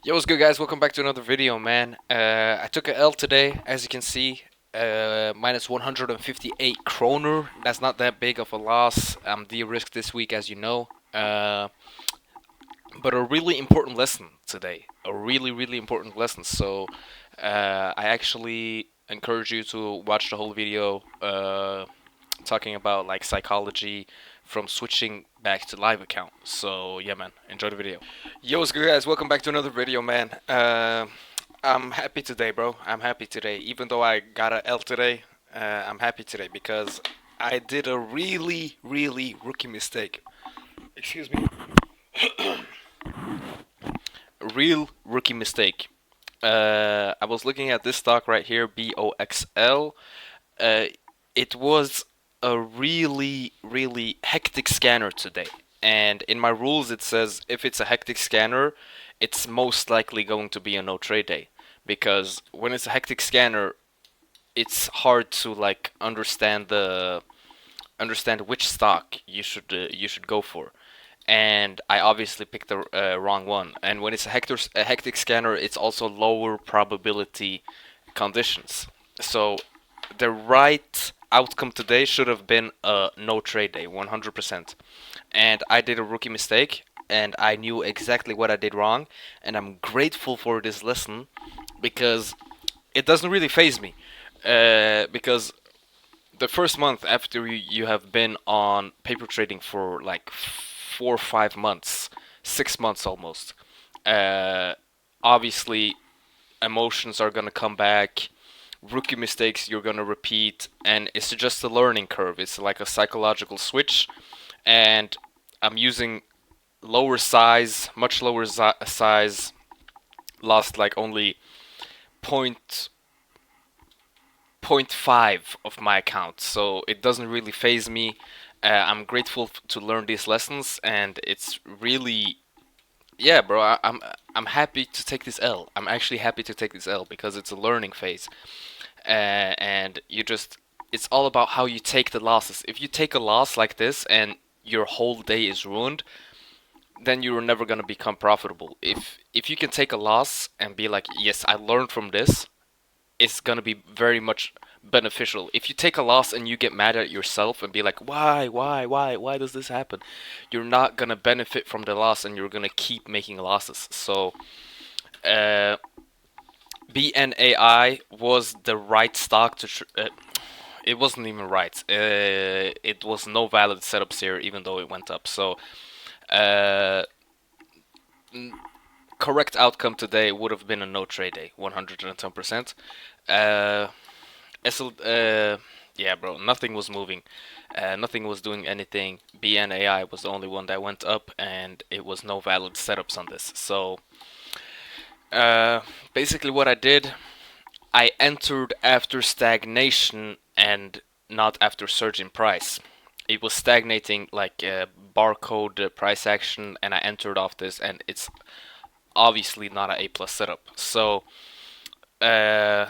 Yo, what's good, guys? Welcome back to another video, man. I took a L today, as you can see. Minus 158 kroner. That's not that big of a loss. I'm de-risked this week, as you know. But a really important lesson today. A really important lesson. So, I actually encourage you to watch the whole video. Talking about like psychology from switching back to live account. So yeah, man, enjoy the video. Yo, what's good, guys? Welcome back to another video, man. I'm happy today, bro. I'm happy today. Even though I got a L today, I'm happy today because I did a really rookie mistake. Excuse me. Real rookie mistake. I was looking at this stock right here, BOXL. Uh, it was a really hectic scanner today. And in my rules, it says if it's a hectic scanner, it's most likely going to be a no trade day. Because when it's a hectic scanner, it's hard to like understand which stock you should go for. And I obviously picked the wrong one. And when it's a hectic scanner, it's also lower probability conditions. So the right outcome today should have been a no trade day, 100%. And I did a rookie mistake, and I knew exactly what I did wrong, and I'm grateful for this lesson because it doesn't really phase me. Because the first month after you have been on paper trading for like 4 or 5 months, 6 months almost, uh, obviously emotions are gonna come back, rookie mistakes you're gonna repeat, and it's just a learning curve. It's like a psychological switch, and I'm using lower size, much lower size, lost like only point point 0.5 of my account, so it doesn't really phase me. I'm grateful to learn these lessons, and it's really, yeah, bro. I'm happy to take this L. I'm actually happy to take this L because it's a learning phase, and it's all about how you take the losses. If you take a loss like this and your whole day is ruined, then you're never gonna become profitable. If you can take a loss and be like, yes, I learned from this, it's gonna be very much beneficial. If you take a loss and you get mad at yourself and be like, why does this happen? You're not gonna benefit from the loss, and you're gonna keep making losses. So, uh, BNAI was the right stock to. It wasn't even right. It was no valid setups here, even though it went up. So, uh, correct outcome today would have been a no trade day, 110%. Uh, SL, yeah, bro, nothing was moving. Nothing was doing anything. BNAI was the only one that went up, and it was no valid setups on this. So, uh, basically, what I did, I entered after stagnation and not after surge in price. It was stagnating like barcode price action, and I entered off this, and it's obviously not an A plus setup. So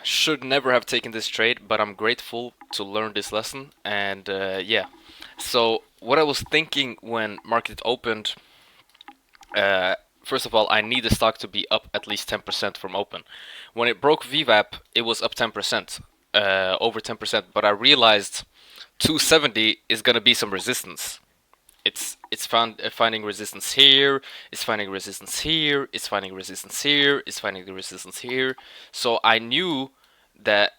should never have taken this trade, but I'm grateful to learn this lesson. And yeah, so what I was thinking when market opened, uh, first of all, I need the stock to be up at least 10% from open. When it broke VWAP, it was up 10%, over 10%. But I realized 270 is gonna be some resistance. Finding resistance here, it's finding resistance here, it's finding resistance here, it's finding the resistance here. So I knew that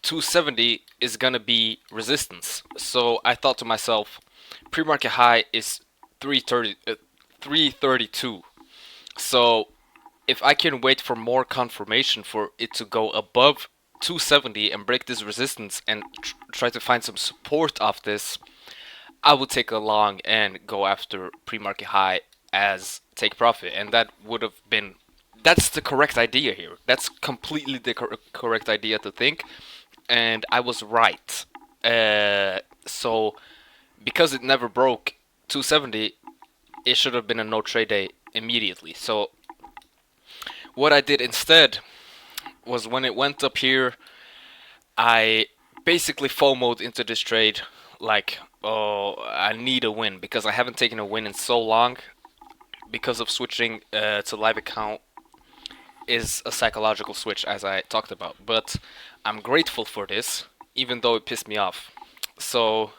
270 is gonna be resistance. So I thought to myself, pre-market high is 332. So if I can wait for more confirmation for it to go above 270 and break this resistance and try to find some support off this, I would take a long and go after pre-market high as take profit, and that would have been, that's the correct idea here. That's completely the correct idea to think, and I was right. So because it never broke 270, it should have been a no trade day immediately. So what I did instead was when it went up here, I basically FOMO'd into this trade like, oh, I need a win because I haven't taken a win in so long because of switching to live account. is a psychological switch, as I talked about. But I'm grateful for this, even though it pissed me off. So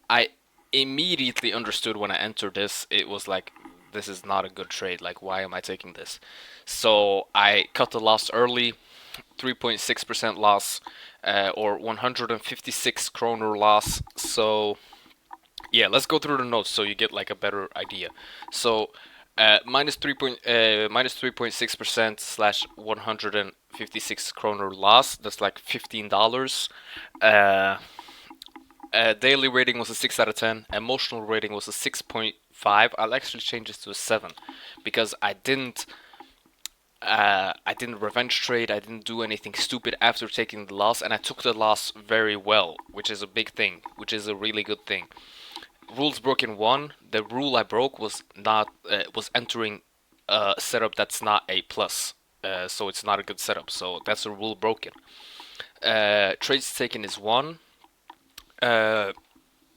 I immediately understood when I entered this, it was like, this is not a good trade. Like, why am I taking this? So I cut the loss early, 3.6% loss, or 156 kroner loss. So yeah, let's go through the notes so you get like a better idea. So minus 3.6% slash 156 kroner loss. That's like $15. Uh, daily rating was a 6 out of 10. Emotional rating was a 6.5. I'll actually change this to a 7 because I didn't revenge trade. I didn't do anything stupid after taking the loss, and I took the loss very well, which is a big thing, which is a really good thing. Rules broken 1. The rule I broke was not was entering a setup that's not a plus, so it's not a good setup. So that's a rule broken. Trades taken is 1. Uh,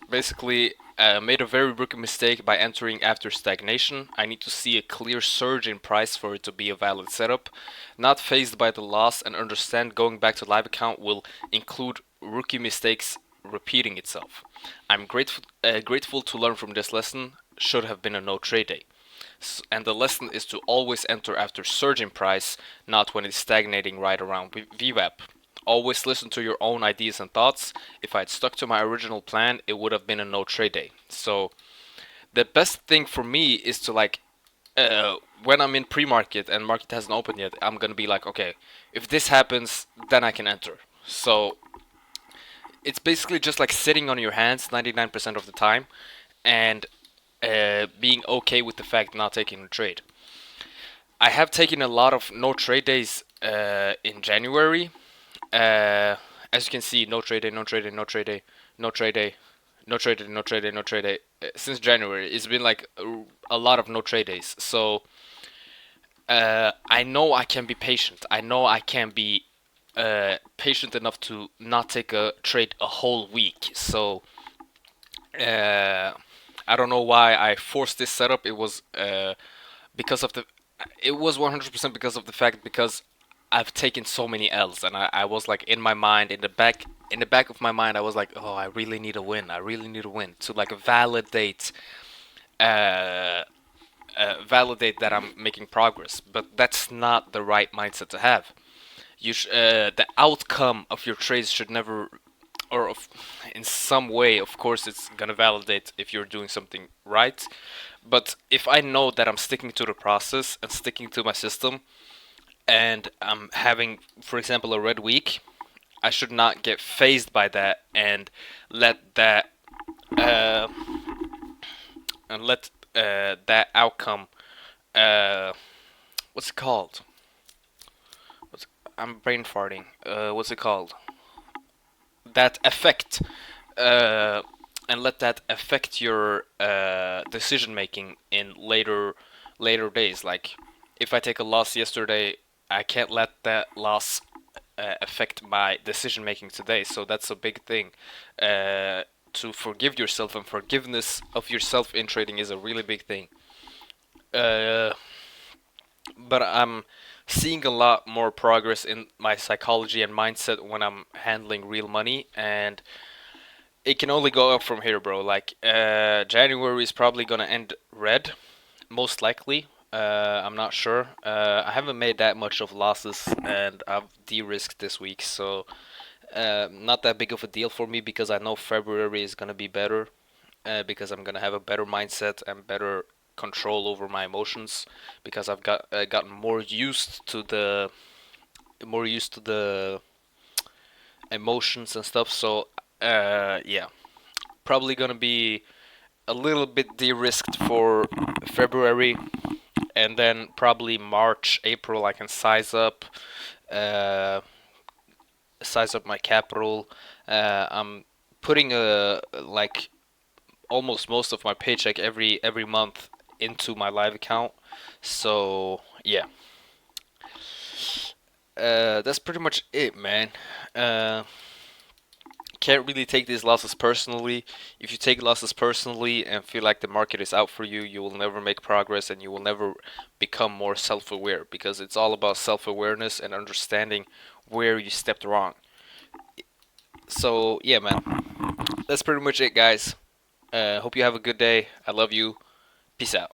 basically made a very rookie mistake by entering after stagnation. I need to see a clear surge in price for it to be a valid setup. Not phased by the loss and understand going back to live account will include rookie mistakes repeating itself. I'm grateful to learn from this lesson. Should have been a no trade day. And the lesson is to always enter after surging price, not when it's stagnating right around VWAP. Always listen to your own ideas and thoughts. If I had stuck to my original plan, it would have been a no trade day. So the best thing for me is to like when I'm in pre-market and market hasn't opened yet, I'm gonna be like, okay, if this happens, then I can enter. So it's basically just like sitting on your hands 99% of the time and being okay with the fact not taking a trade. I have taken a lot of no trade days in January. As you can see, no trade day, no trade day, no trade day, no trade day, no trade day, no trade day, no trade day. Since January, it's been like a lot of no trade days. So I know I can be patient. I know I can be patient enough to not take a trade a whole week. So uh, I don't know why I forced this setup. It was because of the it was 100% because of the fact because I've taken so many L's and I was like in my mind in the back of my mind I was like, oh, I really need a win. I really need a win to like uh, validate that I'm making progress. But that's not the right mindset to have. The outcome of your trades should never or of, in some way, of course, it's gonna validate if you're doing something right. But if I know that I'm sticking to the process and sticking to my system, and I'm having, for example, a red week, I should not get phased by that and let that uh, that outcome. Uh, what's it called? What's, I'm brain farting. What's it called? That effect. Uh, and let that affect your decision making in later days. Like if I take a loss yesterday, I can't let that loss affect my decision making today. So that's a big thing. To forgive yourself and forgiveness of yourself in trading is a really big thing. Uh, but I'm seeing a lot more progress in my psychology and mindset when I'm handling real money, and it can only go up from here, bro. Like January is probably gonna end red, most likely. I'm not sure. I haven't made that much of losses, and I've de-risked this week, so not that big of a deal for me because I know February is gonna be better. Because I'm gonna have a better mindset and better control over my emotions because I've gotten more used to the emotions and stuff. So yeah, probably gonna be a little bit de-risked for February, and then probably March, April I can uh, size up my capital. I'm putting a like almost most of my paycheck every month into my live account. So yeah, that's pretty much it, man. Uh, can't really take these losses personally. If you take losses personally and feel like the market is out for you, you will never make progress and you will never become more self-aware, because it's all about self-awareness and understanding where you stepped wrong. So, yeah, man, that's pretty much it, guys. Hope you have a good day. I love you. Peace out.